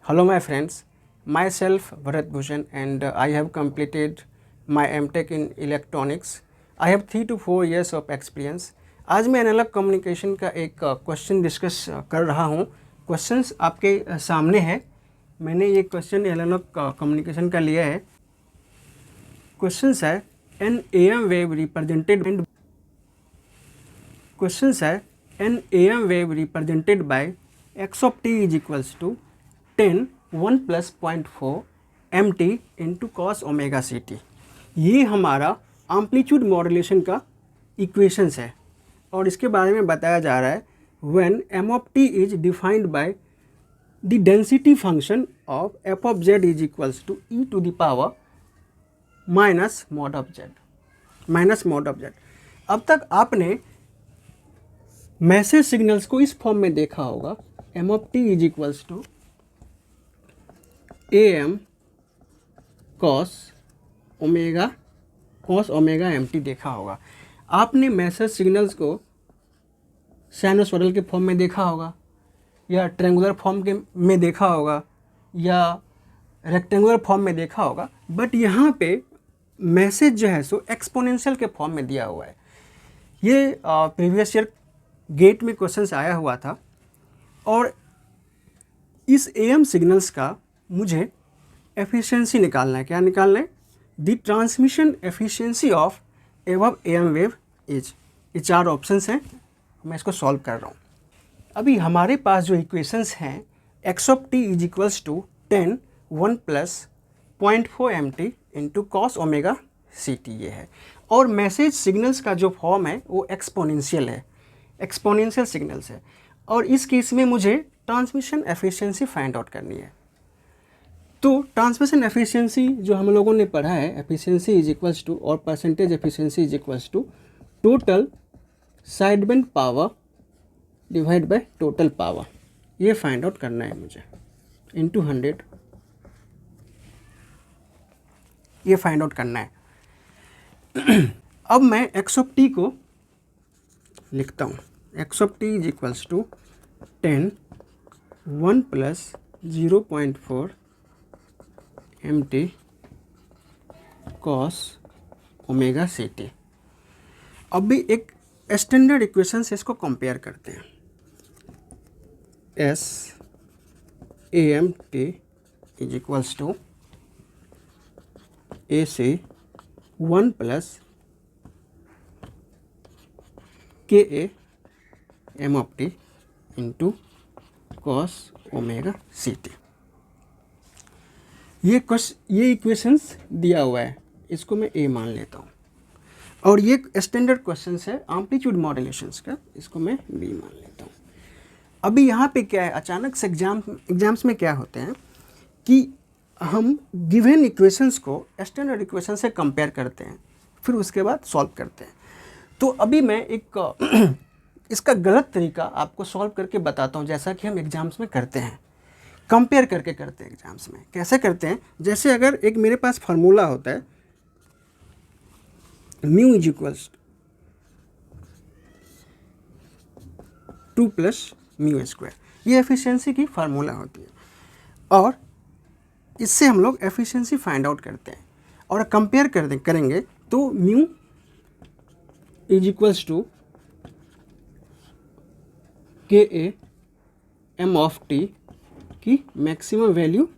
Hello my friends, myself Bharat Bhushan and I have completed my MTech in electronics. I have 3 to 4 years of experience. आज मैं analogue communication का एक question discuss कर रहा हूँ. Questions आपके सामने है. मैंने ये क्वेश्चन एनालॉग कम्युनिकेशन का लिया है. क्वेश्चंस है an AM wave represented by x of t is equals to 10 1 plus 0.4 mt into cos omega c t. ये हमारा एम्पलीट्यूड मॉड्यूलेशन का इक्वेशंस है और इसके बारे में बताया जा रहा है when m of t is defined by the density function of f of z is equals to e to the power minus mod of z. अब तक आपने मैसेज सिग्नल्स को इस फॉर्म में देखा होगा. m of t is equals to am cos omega mt देखा होगा. आपने मैसेज सिग्नल्स को साइनसॉइडल के फॉर्म में देखा होगा या ट्रायंगुलर फॉर्म के में देखा होगा या रेक्टेंगुलर फॉर्म में देखा होगा. बट यहाँ पे मैसेज जो है सो एक्सपोनेंशियल के फॉर्म में दिया हुआ है. ये प्रीवियस ईयर गेट में क्वेश्चंस आया हुआ था और इस AM सिग्नल्स का मुझे एफिशिएंसी निकालना है. क्या निकालना है? The transmission efficiency of above AM wave is. ये 4 ऑप्शंस हैं. मैं इसको सॉल्व कर रहा हूँ. अभी हमारे पास जो इक्वेशंस हैं x of t is equals to 10 1 plus 0.4 mt into cos omega c t ये है. और मैसेज सिग्नल्स का जो फॉर्म है वो एक्सपोनेंशियल है, एक्सपोनेंशियल सिग्नल्स है. और इस केस में मुझे ट्रांसमिशन एफिशिएंसी फाइंड आउट करनी है. तो ट्रांसमिशन एफिशिएंसी जो हम लोगों ने पढ़ा है, एफिशिएंसी इज इक्वल्स टू और percentage efficiency is equals to total sideband power divide by total power. ये फाइंड आउट करना है मुझे इनटू 100. ये फाइंड आउट करना है. अब मैं x of t को लिखता हूँ. x of t is equals to 10 1 plus 0.4 mt cos omega c t. अब भी एक स्टैंडर्ड इक्वेशन से इसको कंपेयर करते हैं. S AM t is equals to AC 1 plus KA m of t into cos omega c t. ये equations दिया हुआ है, इसको मैं A मान लेता हूँ. और ये स्टैंडर्ड क्वेश्चन है एम्पलीट्यूड मॉड्यूलेशंस का, इसको मैं B मान लेता हूँ. अभी यहाँ पे क्या है, अचानक से एग्जाम्स में क्या होते हैं कि हम गिवन इक्वेशंस को स्टैंडर्ड इक्वेशन से कंपेयर करते हैं, फिर उसके बाद सॉल्व करते हैं. तो अभी मैं एक इसका गलत तरीका आपको सॉल्व करके बताता हूँ, जैसा कि हम एग्जाम्स में करते हैं, कंपेयर करके करते हैं. एग्जाम्स में कैसे करते हैं? जैसे अगर एक मेरे पास फार्मूला होता है mu is equals 2 plus mu square. ये एफिशिएंसी की फार्मूला होती है और इससे हम लोग एफिशिएंसी फाइंड आउट करते हैं और कंपेयर करेंगे तो mu is equals to KA m of t की मैक्सिमम वैल्यू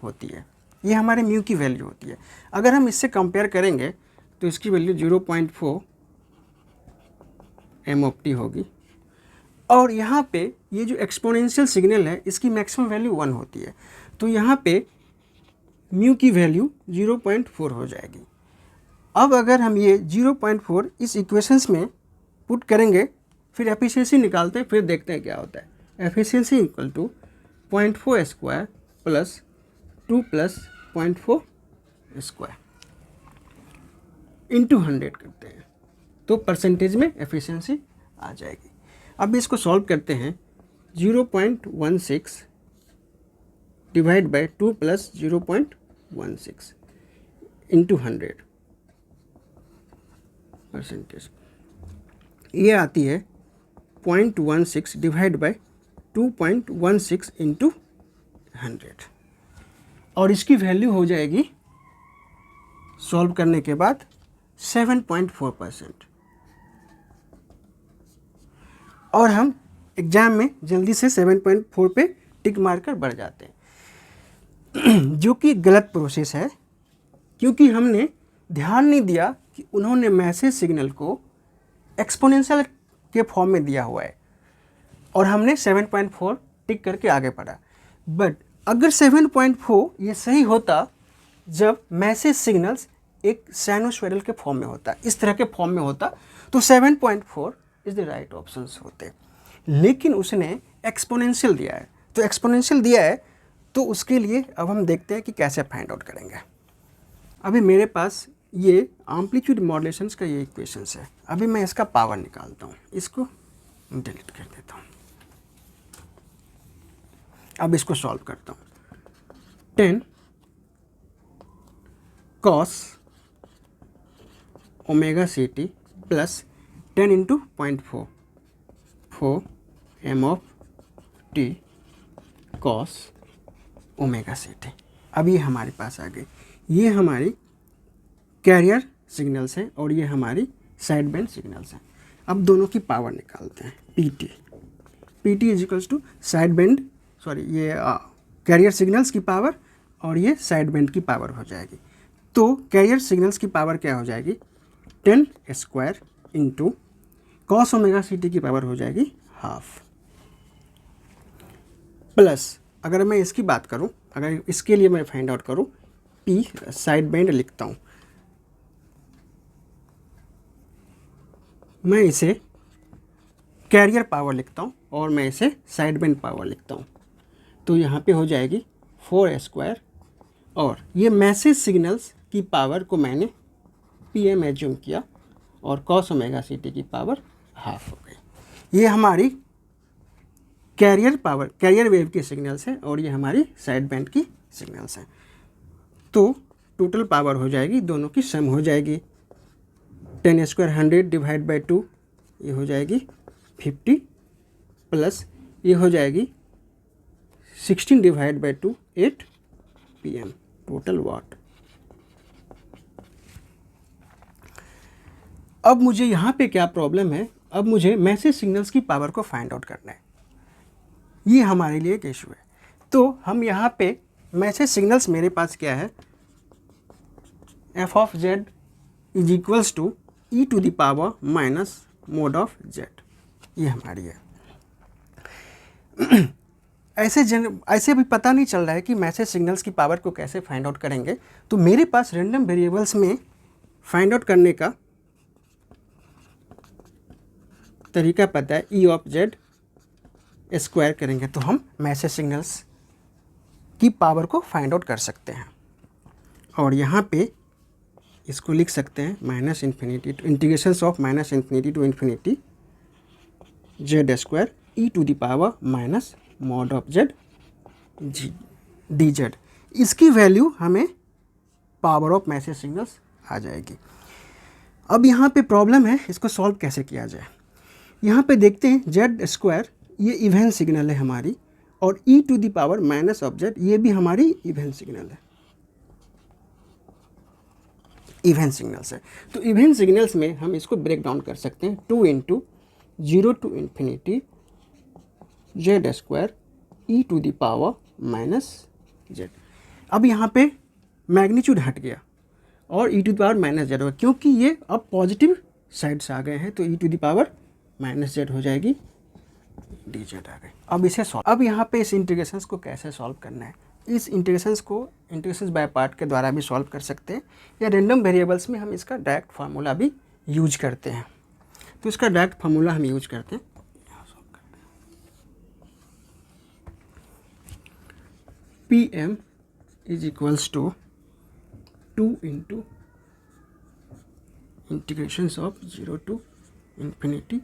होती है. ये हमारे म्यू की वैल्यू होती है. अगर हम इससे कंपेयर करेंगे तो इसकी वैल्यू 0.4 m ऑफ t होगी. और यहाँ पे ये जो एक्सपोनेंशियल सिग्नल है इसकी मैक्सिमम वैल्यू 1 होती है. तो यहाँ पे म्यू की वैल्यू 0.4 हो जाएगी. अब अगर हम ये 0.4 इस इक्वेशंस में पुट करेंगे, फिर एफिशिएंसी निकालते हैं, फिर देखते हैं क्या होता है. Efficiency equal to 0.4 square plus 2 plus 0.4 square into 100 करते हैं तो परसेंटेज में एफिशिएंसी आ जाएगी. अब इसको सॉल्व करते हैं. 0.16 divide by 2 plus 0.16 into 100 percentage. ये आती है 0.16 डिवाइड बाय 2.16 इंटू 100. और इसकी वैल्यू हो जाएगी सॉल्व करने के बाद 7.4%। और हम एग्जाम में जल्दी से 7.4 पे टिक मारकर बढ़ जाते हैं जो कि गलत प्रोसेस है, क्योंकि हमने ध्यान नहीं दिया कि उन्होंने मैसेज सिग्नल को एक्सपोनेंशियल के फॉर्म में दिया हुआ है और हमने 7.4 टिक करके आगे बढ़ा। बट अगर 7.4 ये सही होता जब मैसेज सिग्नल्स एक साइनोसॉइडल के फॉर्म में होता, इस तरह के फॉर्म में होता, तो 7.4 इज द राइट ऑप्शन होते। लेकिन उसने एक्सपोनेंशियल दिया है, तो एक्सपोनेंशियल दिया है तो उसके लिए अब हम देखते हैं कि कैसे फाइंड आउट करेंगे। अभी मेरे पास ये एम्पलीट्यूड मॉड्यूलेशंस का ये इक्वेशंस है। अभी मैं इसका पावर निकालता हूँ, इसको डिलीट कर देता हूँ। अब इसको सॉल्व करता हूँ। 10 cos omega c t plus 10 into 0.4 4 m of t cos omega c t. अब ये हमारे पास आ गई, ये हमारी कैरियर सिग्नल्स हैं और ये हमारी साइड बैंड सिग्नल्स हैं। अब दोनों की पावर निकालते हैं। P T is equals to side band, sorry ये कैरियर सिग्नल्स की पावर और ये साइड बैंड की पावर हो जाएगी। तो कैरियर सिग्नल्स की पावर क्या हो जाएगी 10 square into cos omega c t की पावर हो जाएगी हाफ, प्लस अगर मैं इसकी बात करूं, अगर इसके लिए मैं फाइंड आउट करूं, पी साइड बैंड लिखता हूं, मैं इसे कैरियर पावर लिखता हूं और मैं इसे साइड बैंड पावर लिखता हूं। तो यहाँ पे हो जाएगी 4 स्क्वायर और ये मैसेज सिग्नल्स की पावर को मैंने PM एज्यूम किया और कॉस ओमेगा सी टी की पावर हाफ हो गई। ये हमारी कैरियर पावर, कैरियर वेव की सिग्नल्स हैं और ये हमारी साइड बैंड की सिग्नल्स हैं। तो टोटल पावर हो जाएगी, दोनों की सम हो जाएगी 10 स्क्वायर 100 डिवाइड बाई 2, ये हो जाएगी 50 प्लस ये हो जाएगी 16 डिवाइड बाई 2 8 PM टोटल वाट। अब मुझे यहाँ पे क्या प्रॉब्लम है, अब मुझे मैसेज सिग्नल्स की पावर को फाइंड आउट करना है, ये हमारे लिए एक इशू है। तो हम यहाँ पे मैसेज सिग्नल्स मेरे पास क्या है, f of z is equals to e to the power minus mod of z, ये हमारी है। ऐसे भी पता नहीं चल रहा है कि मैसेज सिग्नल्स की पावर को कैसे फाइंड आउट करेंगे। तो मेरे पास रैंडम वेरिएबल्स में फाइंड आउट करने का तरीका पता है, ई ऑफ जेड स्क्वायर करेंगे तो हम मैसेज सिग्नल्स की पावर को फाइंड आउट कर सकते हैं। और यहाँ पे इसको लिख सकते हैं minus infinity to integrations of minus infinity to infinity Z square E to the power minus mod of z d z. इसकी वैल्यू हमें पावर ऑफ मैसेज सिग्नल्स आ जाएगी। अब यहाँ पे प्रॉब्लम है, इसको सॉल्व कैसे किया जाए। यहाँ पे देखते हैं जेड स्क्वायर ये इवन सिग्नल है हमारी और E to the power minus of Z ये भी हमारी इवन सिग्नल है, इवन सिग्नल्स है। तो इवन सिग्नल्स में हम इसको ब्रेक डाउन कर सकते हैं 2 into 0 to infinity Z square E to the power minus Z. अब यहाँ पे मैग्नीट्यूड हट गया और E to the power minus Z होगा, क्योंकि ये अब पॉजिटिव साइड से आ गए हैं तो E to the power minus Z हो जाएगी, डी जेड आ गई। अब इसे सॉल्व, अब यहाँ पे इस इंटीग्रेशंस को कैसे सॉल्व करना है, इस इंटीग्रेशंस को इंटीग्रेशंस बाय पार्ट के द्वारा भी सॉल्व कर सकते हैं या रैंडम वेरिएबल्स में हम इसका डायरेक्ट फार्मूला भी यूज करते हैं। तो इसका डायरेक्ट फार्मूला हम यूज करते हैं, P M is equals to 2 into integrations of 0 to infinity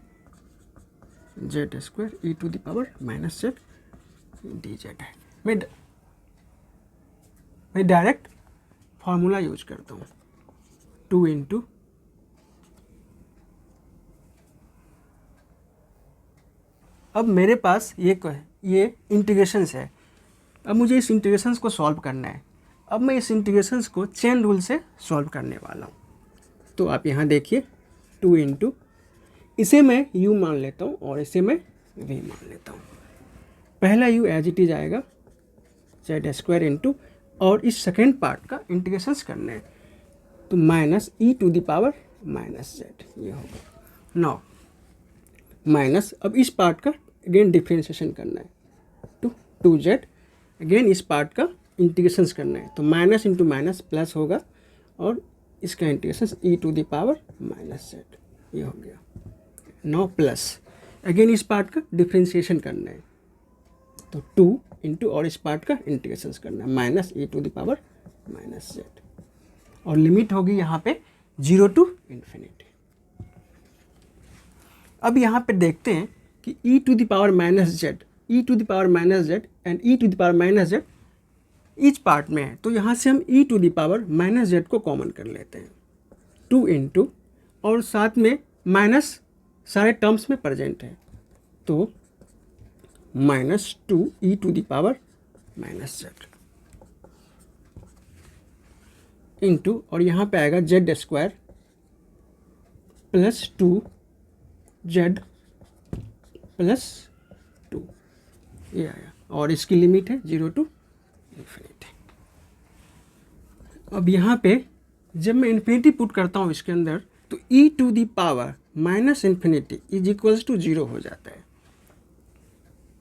Z square E to the power minus z d z है। मैं डायरेक्ट फार्मूला यूज करता हूँ 2 इंटू अब मेरे पास ये इंटीग्रेशंस है। अब मुझे इस इंटीग्रेशंस को सॉल्व करना है। अब मैं इस इंटीग्रेशंस को चेन रूल से सॉल्व करने वाला हूँ। तो आप यहाँ देखिए 2 इंटू, इसे मैं u मान लेता हूँ और इसे मैं v मान लेता हूँ। पहला u एज इट इज आएगा जेड स्क्वायर इंटू, और इस सेकेंड पार्ट का इंटीग्रेशंस करने हैं तो minus e to the power minus z ये होगा। नौ माइनस, अब इस पार्ट का अगेन डिफ्रेंशिएशन करना है तो 2z, अगेन इस पार्ट का इंटीग्रेशंस करना है तो माइनस इंटू माइनस प्लस होगा और इसका integration e to the power minus z ये हो गया। 9 प्लस, अगेन इस पार्ट का डिफ्रेंशिएशन करना है तो 2 इंटू, और इस पार्ट का इंटीग्रेशंस करना है minus e to the power minus z, और लिमिट होगी यहाँ पे 0 टू इन्फिनिटी। अब यहाँ पे देखते हैं कि e to the power minus z, e to the power minus z and e to the power minus z each part में है, तो यहाँ से हम e to the power minus z को कॉमन कर लेते हैं 2 इंटू, और साथ में माइनस सारे टर्म्स में प्रेजेंट है तो minus 2 e to the power minus z into, और यहाँ पे आएगा z square plus 2 z plus 2 ये आया, और इसकी लिमिट है 0 टू इन्फिनिटी। अब यहाँ पे जब मैं इन्फिनिटी पुट करता हूँ इसके अंदर तो e to the power minus infinity is equals to 0 हो जाता है,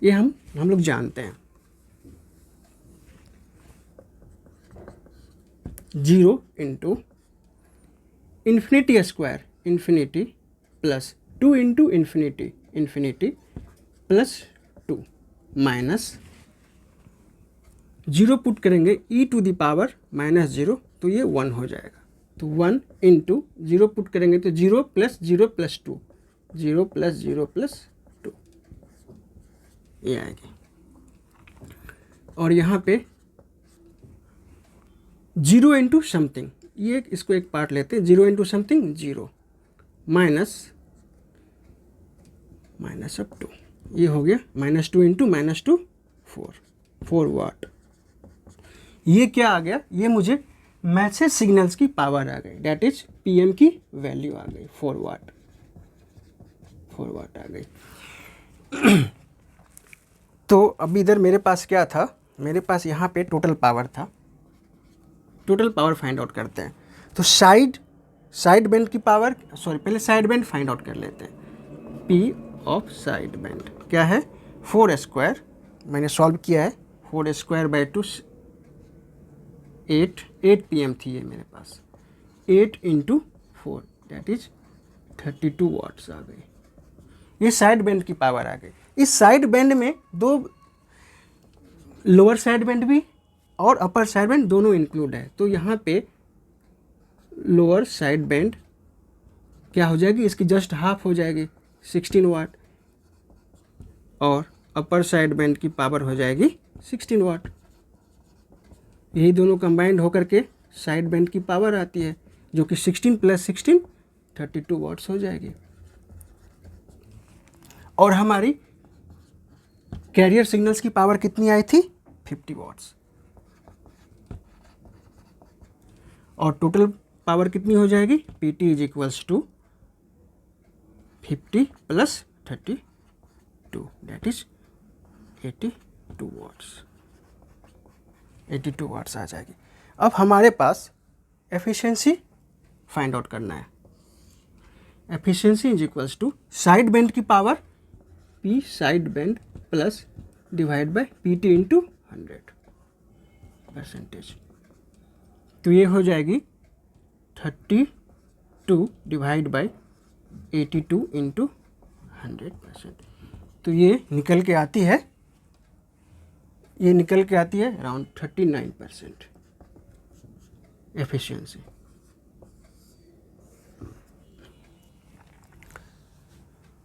ये हम लोग जानते हैं। 0 into infinity square infinity plus 2 into infinity infinity plus 2 minus 0 put करेंगे e to the power minus 0 तो ये 1 हो जाएगा, तो 1 इंटू 0 पुट करेंगे तो 0 प्लस 0 प्लस 2, 0 प्लस 0 प्लस 2 ये आएगी। और यहाँ पे 0 इंटू समथिंग, ये इसको एक पार्ट लेते हैं, 0 इंटू समथिंग 0 माइनस माइनस अब 2 ये हो गया, माइनस 2 इंटू माइनस 2 4 वाट। ये क्या आ गया, ये मुझे मैसेज सिग्नल्स की पावर आ गई, डेट इज पीएम की वैल्यू आ गई 4 वाट आ गई। तो अब इधर मेरे पास क्या था, मेरे पास यहाँ पे टोटल पावर था, टोटल पावर फाइंड आउट करते हैं। तो साइड बैंड की पावर, पहले साइड बैंड फाइंड आउट कर लेते हैं। पी ऑफ साइड बैंड क्या है, 4 स्क्वायर, मैंने सॉल्व किया है 4 स्क्वायर बाई 2 8 पीएम थी ये मेरे पास, 8 इंटू 4 दैट इज 32 वाट्स आ गई। ये साइड बैंड की पावर आ गई। इस साइड बैंड में दो लोअर साइड बैंड भी और अपर साइड बैंड दोनों इंक्लूड है, तो यहाँ पे लोअर साइड बैंड क्या हो जाएगी, इसकी जस्ट हाफ हो जाएगी 16 वाट, और अपर साइड बैंड की पावर हो जाएगी 16 वाट। यही दोनों कंबाइंड होकर के साइड बैंड की पावर आती है जो कि 16 प्लस 16 32 वाट्स हो जाएगी। और हमारी कैरियर सिग्नल्स की पावर कितनी आई थी, 50 वाट्स, और टोटल पावर कितनी हो जाएगी, PT is equals to 50 plus 32 that is 82 watts, 82 watts आ जाएगी। अब हमारे पास एफिशिएंसी फाइंड आउट करना है। Efficiency is equals to side band की power P side band plus divide by PT into 100%, तो ये हो जाएगी 32 डिवाइड बाय 82 इंटू 100%, तो ये निकल के आती है अराउंड 39% एफिशिएंसी।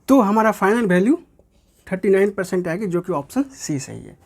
तो हमारा फाइनल वैल्यू 39% आएगी, जो कि ऑप्शन सी सही है।